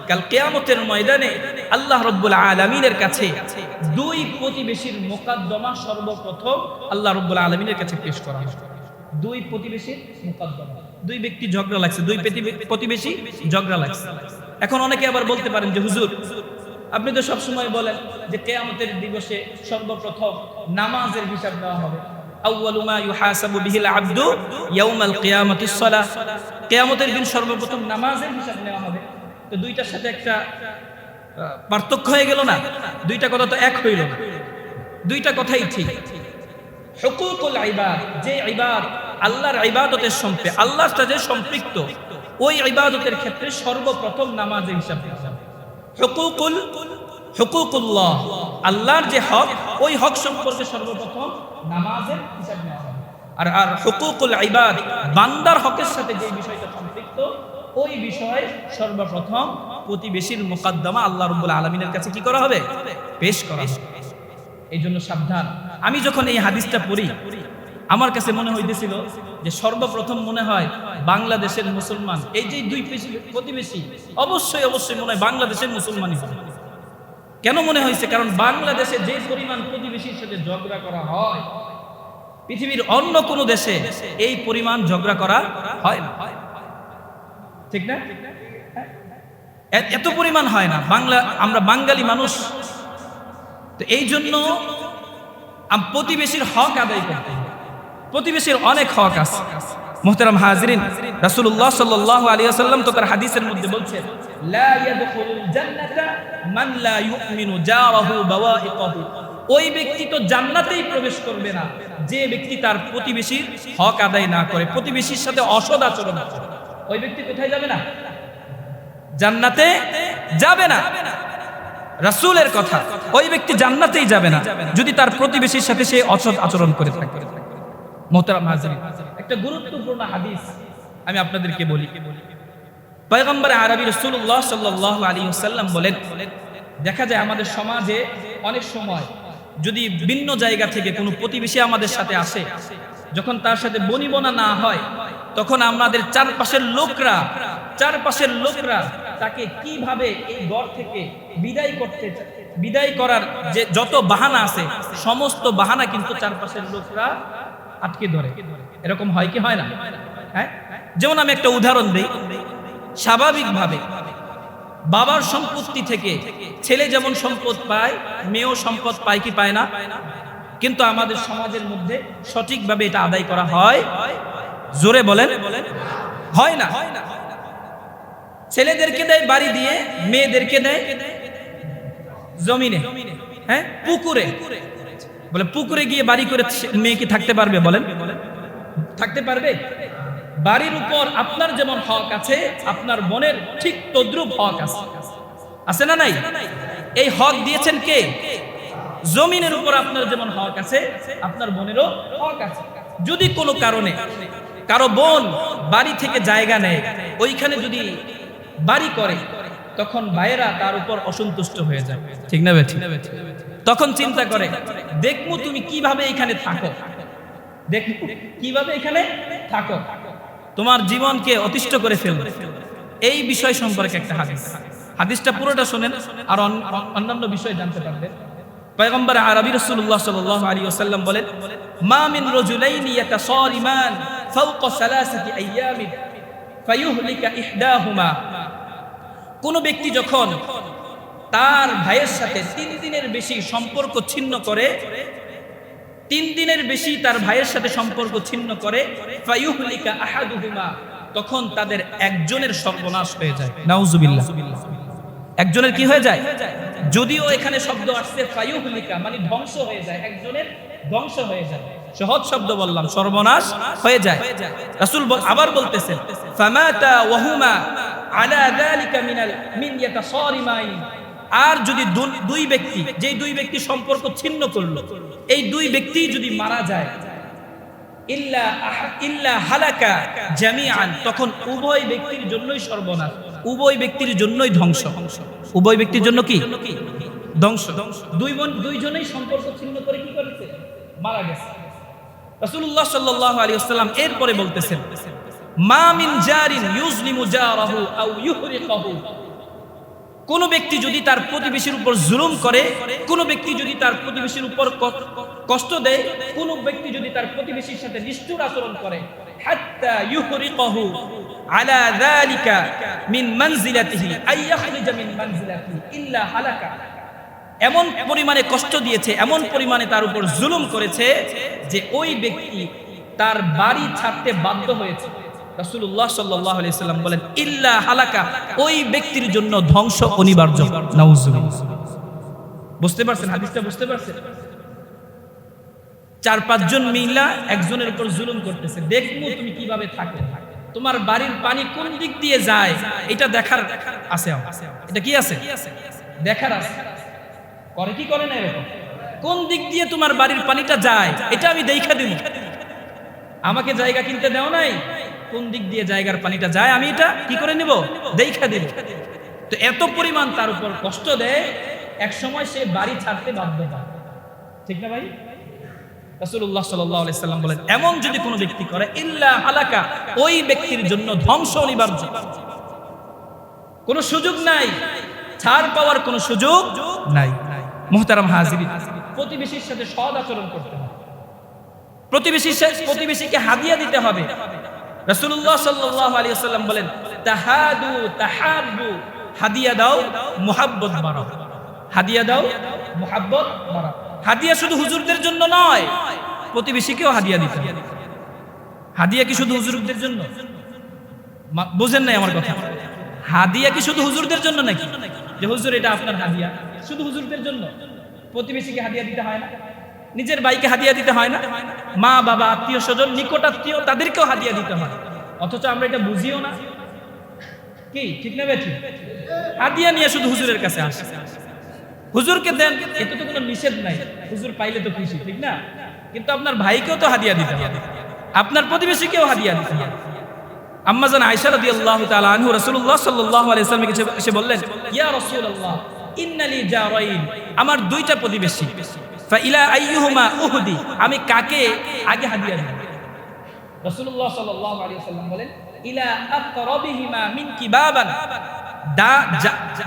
কাল কিয়ামতের ময়দানে আল্লাহ রাব্বুল আলামিনের কাছে দুই প্রতিবেশীর মুকদ্দমা সর্বপ্রথম আল্লাহ রাব্বুল আলামিনের কাছে পেশ করা হবে। দুই প্রতিবেশীর মুকদ্দমা, দুই ব্যক্তি ঝগড়া লাগছে, দুই প্রতিবেশী ঝগড়া লাগছে। এখন অনেকে আবার বলতে পারেন যে হুজুর, আপনি তো সব সময় বলেন যে কিয়ামতের দিবসে সর্বপ্রথম নামাজের হিসাব দেওয়া হবে। আউয়ালু মা ইউহাসাবু বিহিল আবদু ইয়াউমাল কিয়ামাতিস সালাহ। কিয়ামতের দিন সর্বপ্রথম নামাজের হিসাব নেওয়া হবে। তো দুইটার সাথে একটা পার্থক্য হয়ে গেল না? দুইটা কথা তো এক হইল না, দুইটা কথাই ঠিক। হুকুকুল ইবাদ, যে ইবাদ আল্লাহর ইবাদতের সঙ্গে আল্লাহর সাথে সম্পৃক্ত, ওই ইবাদতের ক্ষেত্রে সর্বপ্রথম নামাজের হিসাব নেওয়া হবে। হুকুকুল্লাহ, আল্লাহর যে হক, ওই হক সম্পর্কে সর্বপ্রথম নামাজের হিসাব নেওয়া হবে। আর হুকুকুল ইবাদ, বান্দার হকের সাথে যে বিষয়টা সম্পৃক্ত, ওই বিষয় সর্বপ্রথম প্রতিবেশীর মুকদ্দমা আল্লাহ রাব্বুল আলামিনের কাছে কি করা হবে? পেশ করা হবে। এই জন্য সাবধান। আমি যখন এই হাদিসটা পড়ি, আমার কাছে মনে হইতেছিল যে সর্বপ্রথম মনে হয় বাংলাদেশের মুসলমান, এই যে দুই প্রতিবেশী, অবশ্যই মনে হয় বাংলাদেশের মুসলমানই হবে। কেন মনে হয়েছে? কারণ বাংলাদেশে যে পরিমাণ প্রতিবেশীর সাথে ঝগড়া করা হয়, পৃথিবীর অন্য কোনো দেশে এই পরিমাণ ঝগড়া করা হয় না। ঠিক না? এত পরিমাণ হয় না। আমরা বাঙালি মানুষ, তো এই জন্য প্রতিবেশীর হক আদায় করতে হবে। প্রতিবেশীর অনেক হক আছে। মুহতারাম হাজিরিন, রাসূলুল্লাহ সাল্লাল্লাহু আলাইহি ওয়াসাল্লাম তো তার হাদিসের মধ্যে বলছেন, লা ইয়াদখুলুল জান্নাতা মান লা ইউমিনু জারাহু বাওয়াইকাহু। ওই ব্যক্তি তো জান্নাতেই প্রবেশ করবে না যে ব্যক্তি তার প্রতিবেশীর হক আদায় না করে, প্রতিবেশীর সাথে অসৎ আচরণ করে। ওই ব্যক্তি কোথায় যাবে না? জান্নাতে যাবে না। রাসূলের কথা, ওই ব্যক্তি জান্নাতেই যাবে না যদি তার প্রতিবেশীর সাথে সে অসৎ আচরণ করে থাকে। মুহতারাম হাজিরিন, একটা গুরুত্বপূর্ণ হাদিস আমি আপনাদেরকে বলি। পয়গম্বর আরবি রাসূলুল্লাহ সাল্লাল্লাহু আলাইহি ওয়াসাল্লাম বলেন, দেখা যায় আমাদের সমাজে অনেক সময় যদি ভিন্ন জায়গা থেকে কোনো প্রতিবেশী আমাদের সাথে আসে, যখন তার সাথে বনিবনা না হয়, তখন আমাদের চারপাশের লোকরা তাকে কিভাবে এই ঘর থেকে বিদায় করার যে যত বাহানা আছে, সমস্ত বাহানা কিন্তু চারপাশের লোকরা আটকে ধরে। এরকম হয় কি হয় না? হ্যাঁ, যেমন আমি একটা উদাহরণ দিই। স্বাভাবিকভাবে বাবার সম্পত্তি থেকে ছেলে যেমন সম্পদ পায়, মেয়েও সম্পদ পায় কি পায় না? কিন্তু আমাদের সমাজের মধ্যে সঠিকভাবে এটা আদায় করা হয়? জোরে বলেন, হয় না। ছেলেদেরকে দেয় বাড়ি দিয়ে, মেয়েদেরকে দেয় জমিনে, হ্যাঁ পুকুরে। বলে পুকুরে গিয়ে বাড়ি করে মেয়ে কি থাকতে পারবে? বলেন থাকতে পারবে? বাড়ির উপর আপনার যেমন হক আছে, আপনার বোনের ঠিক তদ্রুপ হক আছে, আছে না নাই? এই হক দিয়েছেন কে? জমিনের উপর আপনার যেমন হক আছে, আপনার বোনেরও হক আছে। যদি কোনো কারণে কারো বোন বাড়ি থেকে জায়গা নেয়, ওইখানে যদি বাড়ি করে, তখন ভাইয়েরা তার উপর অসন্তুষ্ট হয়ে যায়, ঠিক না বেঠিক? তখন চিন্তা করে, দেখমু তুমি কিভাবে এখানে থাকো, দেখমু কিভাবে এখানে থাকো, তোমার জীবনকে অতিষ্ঠ করে ফেলবে। এই বিষয় সম্পর্কে একটা হাদিস, হাদিসটা পুরোটা শুনেন আর অন্যান্য বিষয় জানতে পারবেন। পয়গম্বর আরবি রাসূলুল্লাহ সাল্লাল্লাহু আলাইহি ওয়াসাল্লাম বলেন, মা মিন রাজুলাইনি ইয়াতাসারিমান ফাওকা সালাসাতি আইয়ামিন ফায়ুহলিকা ইহদাহুমা। কোন ব্যক্তি যখন তার ভাইয়ের সাথে 3 দিনের বেশি সম্পর্ক ছিন্ন করে, 3 দিনের বেশি তার ভাইয়ের সাথে সম্পর্ক ছিন্ন করে, ফায়ুহলিকা আহাদুহুমা, তখন তাদের একজনের সর্বনাশ হয়ে যায়। নাউজুবিল্লাহ। একজনের কি হয়ে যায়? যদিও এখানে শব্দ আসছে ফায়ুহলিকা, মানে ধ্বংস হয়ে যায়, একজনের ধ্বংস হয়ে যায়। সহজ শব্দ বললাম, সর্বনাশ হয়ে যায়। রাসূল আবার বলতেছেন, ফামাতা ওয়াহুমা আলা যালিকা মিন ইয়াতাসারিমাইন। আর যদি দুই ব্যক্তি, যেই দুই ব্যক্তি সম্পর্ক ছিন্ন করলো, এই দুই ব্যক্তি যদি মারা যায়, ইল্লা হালাকা জামিআন, তখন উভয় ব্যক্তির জন্যই সর্বনাশ, উভয় ব্যক্তির জন্যই ধ্বংস। উভয় ব্যক্তির জন্য কি ধ্বংস? দুইজনেই সম্পর্ক ছিন্ন করে কি করেছে? মারা গেছে। রাসূলুল্লাহ সাল্লাল্লাহু আলাইহি ওয়াসাল্লাম এরপরে বলতেছেন, মা মিন জারিন ইউজলিমু জারাহু আও ইউহরিকাহু। কোন ব্যক্তি যদি তার প্রতিবেশীর উপর জুলুম করে, কোন ব্যক্তি যদি তার প্রতিবেশীর উপর কষ্ট দেয়, কোন ব্যক্তি যদি তার প্রতিবেশীর সাথে নিষ্ঠুর আচরণ করে, হাত্তা ইউহরিকাহু আলা যালিকা মিন মানজিলাতিহি আই ইয়াখরিজা মিন মানজিলাতিহি ইল্লা হালাকা। এমন পরিমাণে কষ্ট দিয়েছে, এমন পরিমাণে তার উপর জুলুম করেছে যে ওই ব্যক্তি তার বাড়ি ছাড়তে বাধ্য হয়েছে। রাসূলুল্লাহ সাল্লাল্লাহু আলাইহি সাল্লাম বলেন, ইল্লা হালাকা, ওই ব্যক্তির জন্য ধ্বংস অনিবার্য। নাউজুবিল্লাহ। বুঝতে পারছেন হাদিসটা? বুঝতে পারছেন? 4-5 জন মিলা একজনের উপর জুলুম করতেছে, দেখমু তুমি কিভাবে থাকো, তোমার বাড়ির পানি কোন দিক দিয়ে যায়, এটা দেখার আছে। এটা কি আছে? দেখার আছে। করে কি করে না এরকম? কোন দিক দিয়ে তোমার বাড়ির পানিটা যায়, এটা আমি দেখা দিব। আমাকে জায়গা কিনতে দাও নাই, কোন দিক দিয়ে জায়গার পানিটা যায় আমি এটা কি করে নিব? দেখা দিব। তো এত পরিমাণ তার উপর কষ্ট দেয়, এক সময় সে বাড়ি ছাড়তে বাধ্য হয়, ঠিক না ভাই? রাসূলুল্লাহ সাল্লাল্লাহু আলাইহি সাল্লাম বলেন, এমন যদি কোনো ব্যক্তি করে, ইল্লা হালাকা, ওই ব্যক্তির জন্য ধ্বংস অনিবার্য। কোনো সুযোগ নাই, ছাড় পাওয়ার কোনো সুযোগ নাই। মুহতারাম হাজিরিন, প্রতিবেশীর সাথে সৎ আচরণ করতে হবে, প্রতিবেশীকে হাদিয়া দিতে হবে। রাসূলুল্লাহ সাল্লাল্লাহু আলাইহি ওয়াসাল্লাম বলেন, তাহাদু তাহাব্বু, হাদিয়া দাও মুহাব্বত বাড়াও, হাদিয়া দাও মুহাব্বত বাড়াও। হাদিয়া শুধু হুজুরদের জন্য নয়, প্রতিবেশীকেও হাদিয়া দিতে হবে। হাদিয়া কি শুধু হুজুরদের জন্য? বুঝেন নাই আমার কথা? হাদিয়া কি শুধু হুজুরদের জন্য নাকি? যে হুজুর এটা আপনার হাদিয়া, শুধু হুজুরদের জন্য? প্রতিবেশীকে হাদিয়া দিতে হয় না? নিজের ভাইকে হাদিয়া দিতে হয় না? মা বাবা, আত্মীয় স্বজন, নিকট আত্মীয়, তাদেরকেও হাদিয়া দিতে হয়। অথচ আমরা এটা বুঝিও না। কি ঠিক না বেঠিক? হাদিয়া নিয়ে শুধু হুজুরের কাছে আসে, হুজুরকে দেন, এতে তো কোনো নিষেধ নাই, হুজুর পাইলে তো খুশি, ঠিক না? কিন্তু আপনার ভাইকেও তো হাদিয়া দিতে হবে, আপনার প্রতিবেশীকেও হাদিয়া দিতে হবে। আম্মা জান আয়েশা রাদিয়াল্লাহু তাআলা আনহু রাসূলুল্লাহ সাল্লাল্লাহু আলাইহি ওয়াসাল্লামকে এসে বললেন, ইয়া রাসূলুল্লাহ, ইন্নালি জারাইন, আমার 2টা প্রতিবেশী, ফা ইলা আইয়ুহুমা উহদি, আমি কাকে আগে হাদিয়া দেব? রাসূলুল্লাহ সাল্লাল্লাহু আলাইহি ওয়াসাল্লাম বলেন, ইলা আকরাবিহিমা মিনকি বাবান,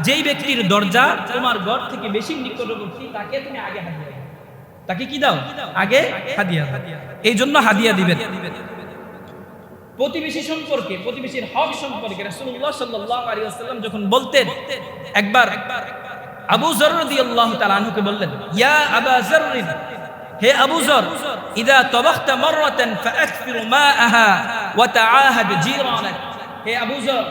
যেই ব্যক্তির দরজা তোমার ঘর থেকে বেশি নিকটবর্তী, তাকে তুমি আগে হাদিয়া দাও। তাকে কি দাও? আগে হাদিয়া দাও। এই জন্য হাদিয়া দিবেন। প্রতিবেশী সম্পর্কে, প্রতিবেশীর হক সম্পর্কে রাসূলুল্লাহ সাল্লাল্লাহু আলাইহি ওয়াসাল্লাম যখন বলতেন, একবার আবু যর রাদিয়াল্লাহু তাআলা আনহুকে বললেন, ইয়া আবা যর, হে আবু যর, ইযা তাবাখতা মাররাতান ফাআকফির মাআহা ওয়া তাআহাদ জিরানাক। হে আবু যর,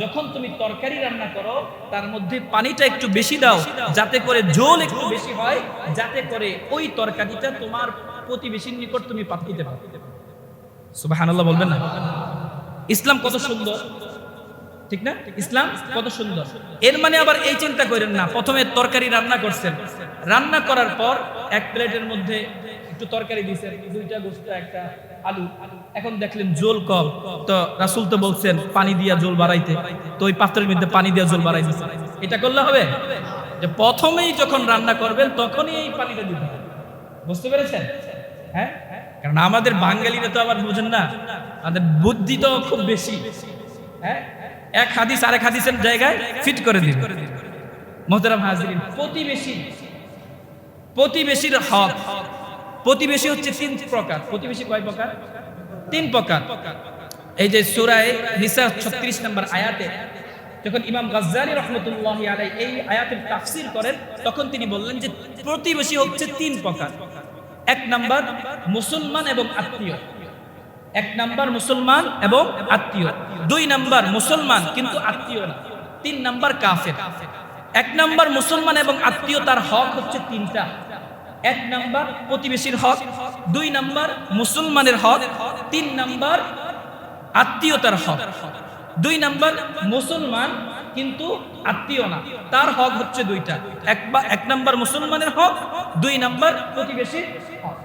যখন তুমি তরকারি রান্না করো তার মধ্যে পানিটা একটু বেশি দাও, যাতে করে ঝোল একটু বেশি হয়, যাতে করে ওই তরকারিটা তোমার প্রতিবেশীর নিকট তুমি পাঠাইতে পারো। সুবহানাল্লাহ বলবেন না? ইসলাম কত সুন্দর, ঠিক না? ইসলাম কত সুন্দর। এর মানে আবার এই চিন্তা করেন না প্রথমে তরকারি রান্না করছেন, রান্না করার পর এক প্লেটের মধ্যে একটু তরকারি দিয়েছেন, দুইটা গোশত একটা আলু, এখন দেখলেন ঝোল কম, তো রাসূল তো বলছেন পানি দিয়া ঝোল বাড়াইতে, তো ওই পাত্রের মধ্যে পানি দিয়া ঝোল বাড়াই দিয়েছেন। এটা করলে হবে? যে প্রথমেই যখন রান্না করবেন তখনই এই পানিটা দিতে হবে। বুঝতে পেরেছেন? হ্যাঁ, কারণ আমাদের বাঙালিরা তো আবার বুঝেন না, আমাদের বুদ্ধি তো খুব বেশি। হ্যাঁ, এক হাদিস আরেক হাদিসের জায়গায় ফিট করে দিন। মুহতারাম হাজিরিন, প্রতিবেশীর হক, প্রতিবেশী হচ্ছে তিন প্রকার। প্রতিবেশী কয় প্রকার? তিন প্রকার। এই যে সূরা নিসা 36 নম্বর আয়াতে যখন ইমাম গাজ্জালী রাহমাতুল্লাহি আলাইহি এই আয়াতের তাফসীর করেন, তখন তিনি বললেন যে প্রতিবেশী হচ্ছে তিন প্রকার। এক নাম্বার মুসলমান এবং আত্মীয়, এক নাম্বার মুসলমান এবং আত্মীয়, দুই নাম্বার মুসলমান কিন্তু আত্মীয় না, তিন নাম্বার কাফের। এক নাম্বার মুসলমান এবং আত্মীয়, তার হক হচ্ছে তিনটা। এক নাম্বার প্রতিবেশীর হক, দুই নাম্বার মুসলমানের হক, তিন নাম্বার আত্মীয়তার হক। দুই নাম্বার মুসলমান কিন্তু আত্মীয় না, তার হক হচ্ছে দুইটা। এক নাম্বার মুসলমানের হক, দুই নাম্বার প্রতিবেশীর হক,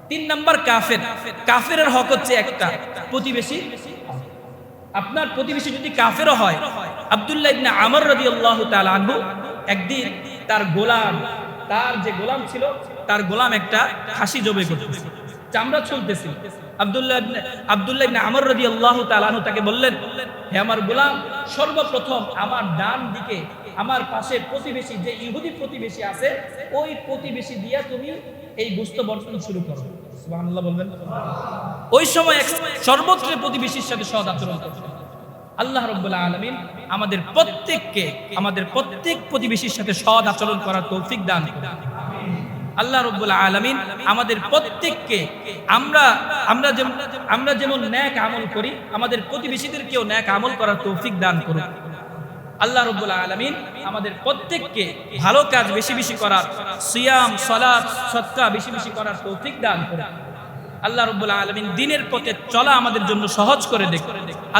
তিন নাম্বার কাফের। কাফেরের হক হচ্ছে একটা, প্রতিবেশী। আপনার প্রতিবেশী যদি কাফেরও হয়, আব্দুল্লাহ ইবনে আমর রাদিয়াল্লাহু তাআলা আনহু একদিন তার গোলাম, তার যে গোলাম ছিল, তার গোলাম একটা খাসি জবে করতেছিল, চামড়া ছুলতেছিল। আব্দুল্লাহ ইবনে আমর রাদিয়াল্লাহু তাআলা আনহু তাকে বললেন, হে আমার গোলাম, সর্বপ্রথম আমার ডান দিকে আমার পাশে প্রতিবেশী যে ইহুদি প্রতিবেশী আছে, ওই প্রতিবেশী দিয়া তুমি এই গোশত বন্টন শুরু করো। সুবহানাল্লাহ বলবেন। ওই সময় সর্বত্র প্রতিবেশীর সাথে সৎ আচরণ করতে। আল্লাহ রাব্বুল আলামিন আমাদের প্রত্যেক প্রতিবেশীর সাথে সৎ আচরণ করার তৌফিক দান করুন। আল্লাহ রাব্বুল আলামিন আমাদের প্রত্যেককে আমরা যেমন নেক আমল করি, আমাদের প্রতিবেশীদেরকেও নেক আমল করার তৌফিক দান করুন। আল্লাহ রাব্বুল আলামিন আমাদের প্রত্যেককে ভালো কাজ বেশি বেশি করার, সিয়াম, সালাত, সাদকা বেশি বেশি করার তৌফিক দান করুন। আল্লাহ রাব্বুল আলামিন দ্বীনের পথে চলা আমাদের জন্য সহজ করে দেন।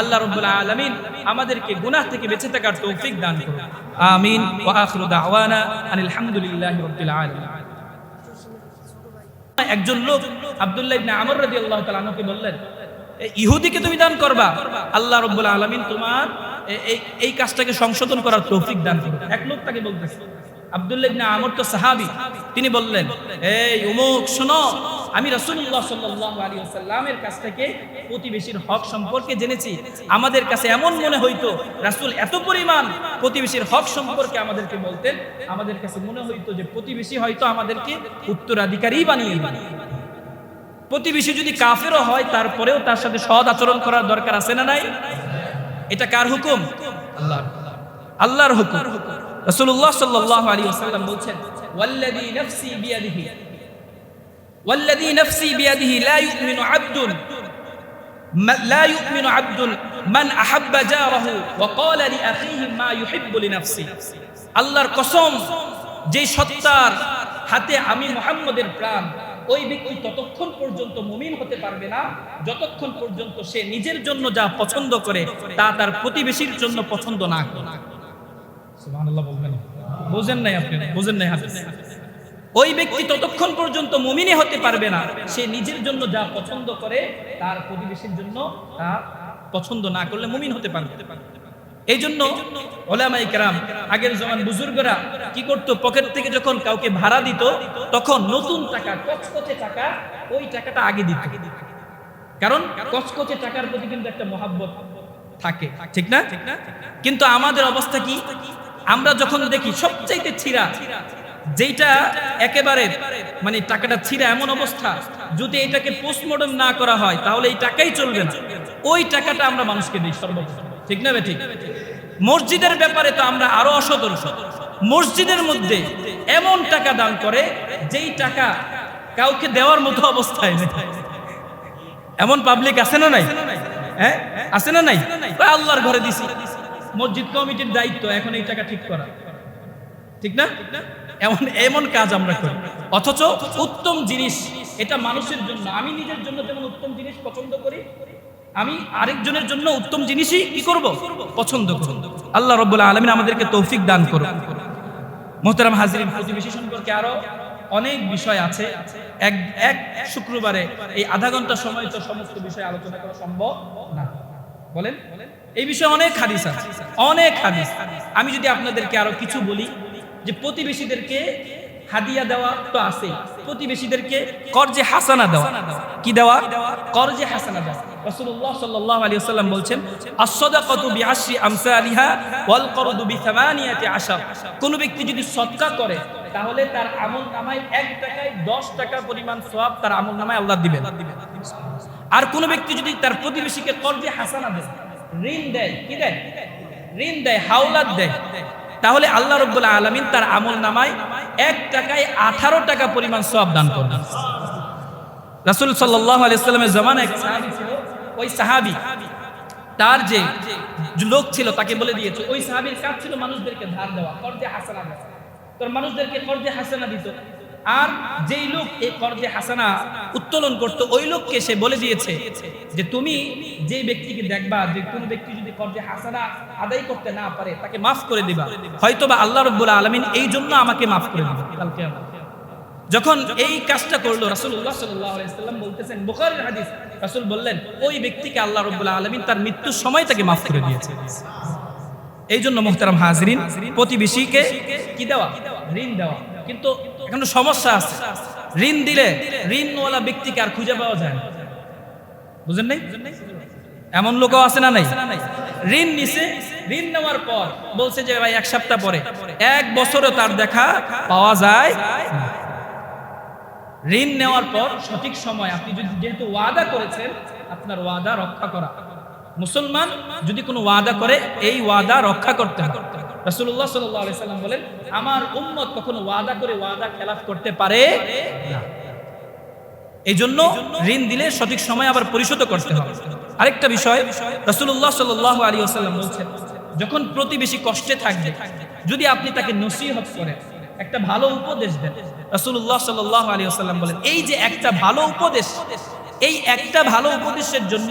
আল্লাহ রাব্বুল আলামিন আমাদেরকে গুনাহ থেকে বেঁচে থাকার তৌফিক দান করুন। আমিন। ওয়া আখিরু দাওয়ানা আনিল হামদুলিল্লাহি রাব্বিল আলামিন। একজন লোক আব্দুল্লাহ ইবনে আমর রাদিয়াল্লাহু তাআলা আনহুকে বললেন, ইহুদিকে তুমি দান করবা, আল্লাহ রাব্বুল আলামিন তোমার এই কাজটাকে সংশোধন করার তৌফিক দান করুন। এক লোক তাকে বলতেছে, আব্দুল্লাহ ইবনে আমর তো সাহাবী, তিনি বললেন, এই অমুক শোনো, আমি রাসূলুল্লাহ সাল্লাল্লাহু আলাইহি ওয়াসাল্লামের কাছ থেকে প্রতিবেশীর হক সম্পর্কে জেনেছি। আমাদের কাছে এমন মনে হইতো রাসূল এত পরিমাণ প্রতিবেশীর হক সম্পর্কে আমাদেরকে বলতেন, আমাদের কাছে মনে হইতো যে প্রতিবেশী হয়তো আমাদেরকে উত্তরাধিকারী বানিয়ে দিবেন। প্রতিবেশী যদি কাফেরও হয়, তারপরেও তার সাথে সৎ আচরণ করার দরকার আছে না নাই? এটা কার হুকুম? আল্লাহর হুকুম। রাসূলুল্লাহ সাল্লাল্লাহু আলাইহি ওয়াসাল্লাম বলছেন, ওয়াল্লাযী নাফসি বিয়াদিহি লা ইউমিনু আবদুন মান আহাব্বা জারাহু ওয়া ক্বালা লিআখিহি মা ইউহিব্বু লিনাফসি। আল্লাহর কসম, যেই সত্তার হাতে আমি মুহাম্মদের প্রাণ, ওই ব্যক্তি ততক্ষণ পর্যন্ত মুমিন হতে পারবে না যতক্ষণ পর্যন্ত সে নিজের জন্য যা পছন্দ করে তা তার প্রতিবেশীর জন্য পছন্দ না করে। সুবহানাল্লাহ বলবেন। বুঝেন নাই আপনি? বুঝেন নাই হাদিস? ওই ব্যক্তি ততক্ষণ পর্যন্ত মুমিনই হতে পারবে না সে নিজের জন্য যা পছন্দ করে তার প্রতিবেশীর জন্য তা পছন্দ না করলে মুমিন হতে পারবে। এই জন্য উলামায়ে কেরাম, আগের জমান বুজুর্গরা কি করতো, পকেট থেকে যখন কাউকে ভাড়া দিত তখন নতুন টাকা, কচকচে টাকা, ওই টাকাটা আগে দিত। কারণ কচকচে টাকার প্রতি কিন্তু একটা মহাব্বত থাকে, ঠিক না? কিন্তু আমাদের অবস্থা কি? আমরা যখন দেখি সবচাইতে ছিঁড়া, যেটা একেবারে মানে টাকাটা ছিঁড়া এমন অবস্থা, যদি এটাকে পোস্টমর্টম না করা হয় তাহলে এই টাকাই চলবে না, ওই টাকাটা আমরা মানুষকে দিই সর্বপ্রথম, ঠিক না ঠিক? মসজিদের ব্যাপারে তো আমরা আরো অসতর্ক। মসজিদের মধ্যে এমন টাকা দান করে যেই টাকা কাউকে দেওয়ার মতো অবস্থায় নেই। এমন পাবলিক আছে না নাই? হ্যাঁ, আছে না নাই? আল্লাহর ঘরে দিছি, মসজিদ কমিটির দায়িত্ব এখন এই টাকা ঠিক করা, ঠিক না? এমন এমন কাজ আমরা করি, অথচ উত্তম জিনিস এটা মানুষের জন্য। আমি নিজের জন্য যেমন উত্তম জিনিস পছন্দ করি, আমি আরেকজনের জন্য উত্তম জিনিসই কি করব, পছন্দ করব। আল্লাহ রাব্বুল আলামিন আমাদেরকে তৌফিক দান করুন। মুহতারাম হাজিরিন, প্রতিবেশী সম্পর্কে আরো অনেক বিষয় আছে। এক শুক্রবারে এই আধা ঘন্টা সময় তো সমস্ত বিষয় আলোচনা করা সম্ভব না। বলেন, এই বিষয়ে অনেক হাদিস আছে, অনেক হাদিস। আমি যদি আপনাদেরকে আরো কিছু বলি, যে প্রতিবেশীদেরকে হাদিয়া দেওয়া তো আছে, প্রতিবেশীদেরকে করজে হাসানা দেওয়া। কি দেওয়া? করজে হাসানা দেওয়া। রাসূলুল্লাহ সাল্লাল্লাহু আলাইহি ওয়াসাল্লাম বলছেন, আস-সাদাকাতু বিআশরি আমসালিহা ওয়াল করদু বিসামানিয়াতি আশার। কোন ব্যক্তি যদি সদকা করে তাহলে তার আমলনামায় 1 টাকায় 10 টাকা পরিমাণ সওয়াব তার আমলনামায় আল্লাহ দিবেন। আর কোন ব্যক্তি যদি তার প্রতিবেশীকে করজে হাসানা দেয়, ঋণ দেয়, কি দেয়? ঋণ দেয়, হাওলাত দেয়, তাহলে আল্লাহ রাব্বুল আলামিন তার আমলনামায় 1 টাকায় 18 টাকা পরিমাণ সওয়াব দান করবেন। রাসূল সাল্লাল্লাহু আলাইহি ওয়াসাল্লামের জামানায় এক সাহাবী ছিল, ওই সাহাবী তার যে লোক ছিল তাকে বলে দিয়েছে, ওই সাহাবীর কাজ ছিল মানুষদেরকে ধার দেওয়া, করজে হাসানা দেওয়া। তোর মানুষদেরকে করজে হাসানা দিত, আর যেই লোক এই করজে হাসানা উত্তোলন করত ওই লোককে সে বলে দিয়েছে যে তুমি যে ব্যক্তিকে দেখবা যে কোন ব্যক্তি যদি করজে হাসানা আদায় করতে না পারে তাকে মাফ করে দিবা, হয়তোবা আল্লাহ রাব্বুল আলামিন এই জন্য আমাকে মাফ করে দিবেন কাল কিয়ামত। যখন এই কাজটা করলো রাসূলুল্লাহ সাল্লাল্লাহু আলাইহি ওয়াসাল্লাম বলতেছেন, বুখারীর হাদিস, রাসূল বললেন ওই ব্যক্তিকে আল্লাহ রাব্বুল আলামিন তার মৃত্যুর সময় তাকে মাফ করে দিয়েছে। এই জন্য মুহতারাম হাজিরিন, প্রতিবেশীকে কি দেওয়া? ঋণ দেওয়া। কিন্তু এখন সমস্যা আছে, ঋণ দিলে ঋণওয়ালা ব্যক্তিকে আর খুঁজে পাওয়া যায় না। বুঝেন নাই? এমন লোকও আছে না নাই? ঋণ নিছে, ঋণ নেওয়ার পর বলছে যে ভাই 1 সপ্তাহ পরে, 1 বছরও তার দেখা পাওয়া যায় না। ঋণ নেওয়ার পর সঠিক সময় আপনি যদি, যেহেতু ওয়াদা করেছেন, আপনার ওয়াদা রক্ষা করা। মুসলমান যদি কোনো ওয়াদা করে এই ওয়াদা রক্ষা করতে হবে। রাসূলুল্লাহ সাল্লাল্লাহু আলাইহি সাল্লাম বলেন, আমার উম্মত কখনো ওয়াদা করে ওয়াদা খেলাফ করতে পারে না। এই জন্য ঋণ দিলে সঠিক সময় আবার পরিশোধ করতে হবে। আরেকটা বিষয়, রাসূলুল্লাহ সাল্লাল্লাহু আলাইহি ওয়াসাল্লাম বলেছেন, যখন প্রতিবেশী কষ্টে থাকবে যদি আপনি তাকে নসিহত করেন, একটা ভালো উপদেশ দেন, রাসূলুল্লাহ সাল্লাল্লাহু আলাইহি ওয়াসাল্লাম বলেন এই যে একটা ভালো উপদেশ, এই একটা ভালো উপদেশের জন্য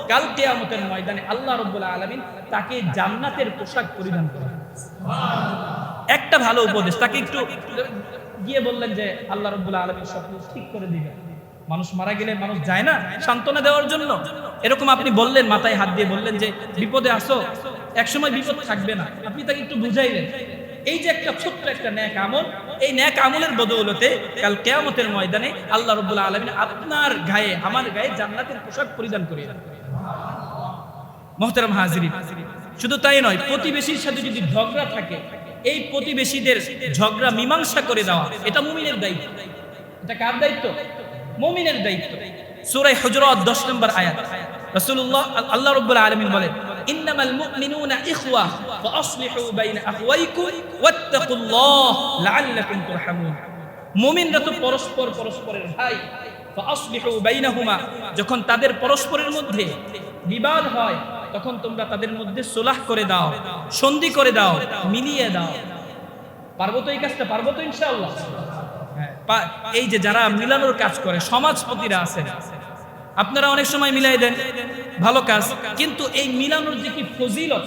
কাল কিয়ামতের ময়দানে আল্লাহ রাব্বুল আলামিন তাকে জান্নাতের পোশাক পরিধান করাবেন। একটা ভালো উপদেশ, তাকে একটু গিয়ে বললেন যে আল্লাহ রাব্বুল আলামিন সব ঠিক করে দিবেন। মানুষ মারা গেলে মানুষ যায় না সান্ত্বনা দেওয়ার জন্য, এরকম আপনি বললেন, মাথায় হাত দিয়ে বললেন যে বিপদে আসো, একসময় বিপদ থাকবে না, আপনি তাকে একটু বুঝাইলেন। এই যে একটা ছোট্ট একটা নেক আমল, এই নেক আমলের বদৌলতে কাল কিয়ামতের ময়দানে আল্লাহ রাব্বুল আলামিন আপনার গায়ে, আমার গায়ে জান্নাতের পোশাক পরিধান করিয়ে দেন। মুহতারাম হাজিরিন, শুধু তাই নয়, প্রতিবেশীর সাথে যদি ঝগড়া থাকে, এই প্রতিবেশীদের ঝগড়া মীমাংসা করে দেওয়া, এটা মুমিনের দায়িত্ব। এটা কার দায়িত্ব? মুমিনের দায়িত্ব। সূরা হুজুরাত 10 নম্বর আয়াত, রাসূলুল্লাহ আল্লাহ রাব্বুল আলামিন বলেন, ইন্নামাল মুমিনুনা ইখওয়া ফাসলিহু বাইনা আখওয়াইকুম ওয়াত্তাকুল্লাহ লাআল্লাকুম তুরহামুন। মুমিনরা তো পরস্পরের ভাই। ফাসলিহু বাইনাহুমা, যখন তাদের পরস্পরের মধ্যে বিবাদ হয় তখন তোমরা তাদের মধ্যে সুলহ করে দাও, সন্ধি করে দাও, মিলিয়ে দাও। পারবো তো এই কাজটা? পারবো তো ইনশাআল্লাহ? এই যে যারা মিলানোর কাজ করে, সমাজপতিরা আছেন, আপনারা অনেক সময় মিলাই দেন, ভালো কাজ, কিন্তু এই মিলানোর যে কি ফজিলত,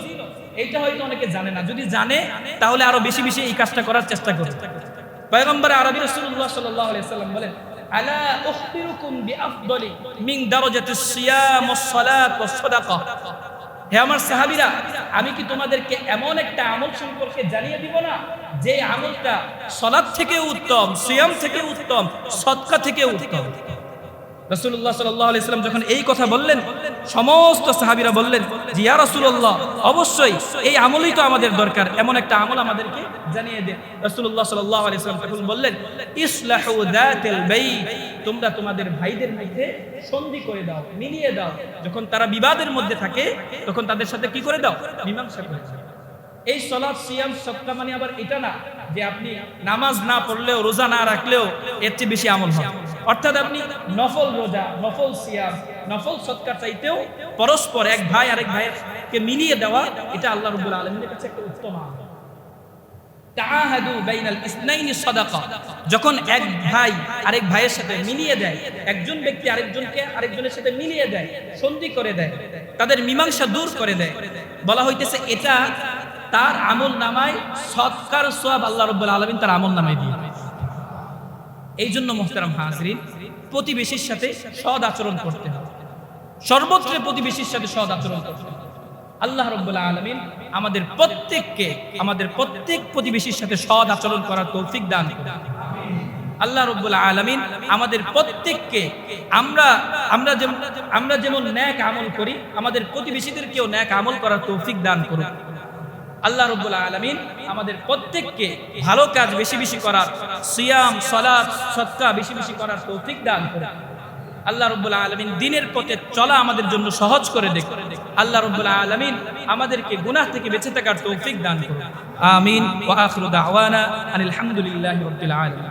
এইটা হয়তো অনেকে জানে না। যদি জানে তাহলে আরো বেশি বেশি এই কাজটা করার চেষ্টা করে। পয়গম্বর আরবি রাসূলুল্লাহ সাল্লাল্লাহু আলাইহি ওয়াসাল্লাম বলেন, আলা উখবিরুকুম বিআফদালি মিন দারাজাতিস সিয়াম ওয়াস সালাত ওয়াস সাদাকা। হে আমার সাহাবীরা, আমি কি তোমাদেরকে এমন একটা আমল সম্পর্কে জানিয়ে দিব না যে আমলটা সালাত থেকে উত্তম, সিয়াম থেকে উত্তম, সদকা থেকে উত্তম? রাসূলুল্লাহ সাল্লাল্লাহু আলাইহি ওয়াসাল্লাম যখন এই কথা বললেন, সমস্ত সাহাবীরা বললেন যে ইয়া রাসূলুল্লাহ, অবশ্যই এই আমলই তো আমাদের দরকার, এমন একটা আমল আমাদেরকে জানিয়ে দেন। রাসূলুল্লাহ সাল্লাল্লাহু আলাইহি ওয়াসাল্লাম তখন বললেন, ইসলাহু যাতিল বাইত, তোমরা তোমাদের ভাইদের মধ্যে সন্ধি করে দাও, মিলিয়ে দাও। যখন তারা বিবাদের মধ্যে থাকে তখন তাদের সাথে কি করে দাও? মীমাংসা করে দাও। এই সালাত সিয়াম সদকা মানে আবার এটা না যে আপনি নামাজ না পড়লেও রোজা না রাখলেও এর চেয়ে বেশি আমল হবে। অর্থাৎ আপনি নফল রোজা, নফল সিয়াম, নফল সদকা চাইতেও পরস্পর এক ভাই আরেক ভাইকে মিলিয়ে দেওয়া, এটা আল্লাহ রাব্বুল আলামিনের কাছে একটা উত্তম আমল। তাআহাদু বাইনাল ইসনাইনি সাদাকা, যখন এক ভাই আরেক ভাইয়ের সাথে মিলিয়ে দেয়, একজন ব্যক্তি আরেকজনকে আরেকজনের সাথে মিলিয়ে দেয়, সন্ধি করে দেয়, তাদের মীমাংসা দূর করে দেয়, বলা হইতেছে এটা তার আমল নামায় সদকার সওয়াব আল্লাহ রাব্বুল আলামিন তার আমল নামায় দিয়ে। এই জন্য মুহতারাম হাজরিন, প্রতিবেশীর সাথে সৎ আচরণ করতে হবে, সর্বত্র প্রতিবেশীর সাথে সৎ আচরণ করতে হবে। আল্লাহ রাব্বুল আলামিন আমাদের প্রত্যেক প্রতিবেশীর সাথে সৎ আচরণ করার তৌফিক দান করুন। আল্লাহ রাব্বুল আলামিন আমাদের প্রত্যেককে আমরা যেমন নেক আমল করি, আমাদের প্রতিবেশীদেরকেও নেক আমল করার তৌফিক দান করুন। আল্লাহ রাব্বুল আলামিন আমাদের প্রত্যেককে ভালো কাজ বেশি বেশি করার, সিয়াম, সালাত, সদকা বেশি বেশি করার তৌফিক দান করুন। আল্লাহ রাব্বুল আলামিন দ্বীনের পথে চলা আমাদের জন্য সহজ করে দেন। আল্লাহ রাব্বুল আলামিন আমাদেরকে গুনাহ থেকে বেঁচে থাকার তৌফিক দান করুন। আমিন ওয়া আখিরু দাওয়ানা আনিল হামদুলিল্লাহি রাব্বিল আলামিন।